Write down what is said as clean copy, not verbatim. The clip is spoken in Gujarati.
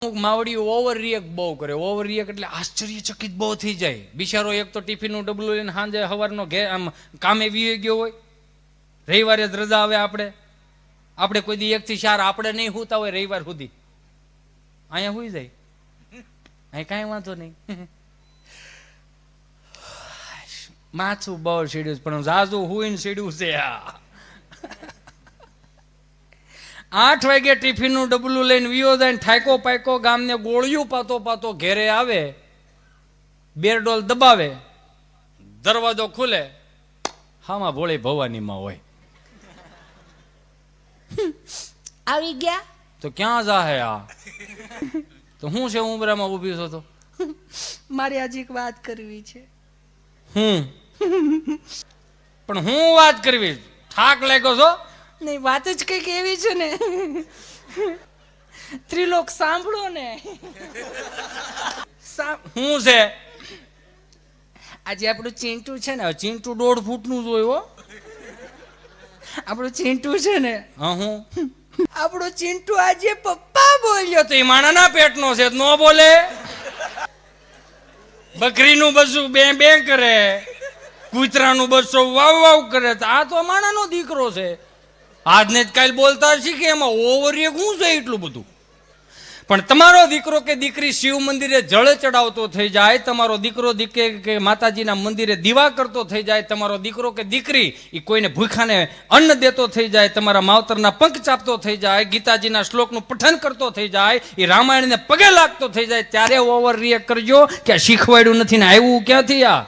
માવડી ઓવર રિએક્ટ બહુ કરે. ઓવર રિએક્ટ એટલે આશ્ચર્યચકિત બહુ થઈ જાય. બિચારો એક તો ટિફિનનું ડબલું લઈને સાંજે સવારનો આમ કામે વી ગયો હોય, રવિવારે જ રજા આવે. આપણે કોઈ દી 1 થી 4 આપણે નહીં સૂતા હોય રવિવાર સુધી, અહીંયા સુઈ જાય, અહીં કાંઈ વાંધો નહીં. માથું બહુ સીડ્યું પણ ઝાઝુ હુઈને સીડ્યું છે. 8 વાગે ટિફિનનું ડબલું લઈને વિયો જાય, ઠાયકો પાયકો ગામને ગોળિયું પાતો પાતો ઘેરે આવે, બેરડોલ દબાવે, દરવાજો ખુલે, હામાં ભોળી ભવાનીમાં હોય. આવી ગયા તો ક્યાં જાહે આ? તો હું છે ઉંબરામાં ઊભી છો તો? મારે આજે એક વાત કરવી છે. પણ હું વાત કરવી? થાક લાગ્યો છો? નહીં, વાત જ કઈક એવી છે ને, ત્રિલોક સાંભળો ને. શું છે? આજે આપણું ચિંટુ છે ને, ચીંટુ 1.5 ફૂટનું જ હોય હો. આપણું ચિંટુ છે ને, હા, હું આપણો ચિંટુ આજે પપ્પા બોલ્યો તો એ માણાના પેટનો છે, નો બોલે. બકરીનું બચ્ચું બે બે કરે, કૂતરાનું બચ્ચું વાવ વાવ કરે. આ તો માણાનો દીકરો છે. આજને જ કાલ બોલતા શીખે, એમાં ઓવરિયક શું છે એટલું બધું? પણ તમારો દીકરો કે દીકરી શિવ મંદિરે જળ ચડાવતો થઈ જાય, તમારો દીકરો કે માતાજીના મંદિરે દીવા કરતો થઈ જાય, તમારો દીકરો કે દીકરી એ કોઈને ભૂખાને અન્ન દેતો થઈ જાય, તમારા માવતરના પંખ ચાપતો થઈ જાય, ગીતાજીના શ્લોકનું પઠન કરતો થઈ જાય, એ રામાયણને પગે લાગતો થઈ જાય, ત્યારે ઓવર રિએક્ટ કરજો કે શીખવાડ્યું નથી ને આવ્યું ક્યાંથી આ?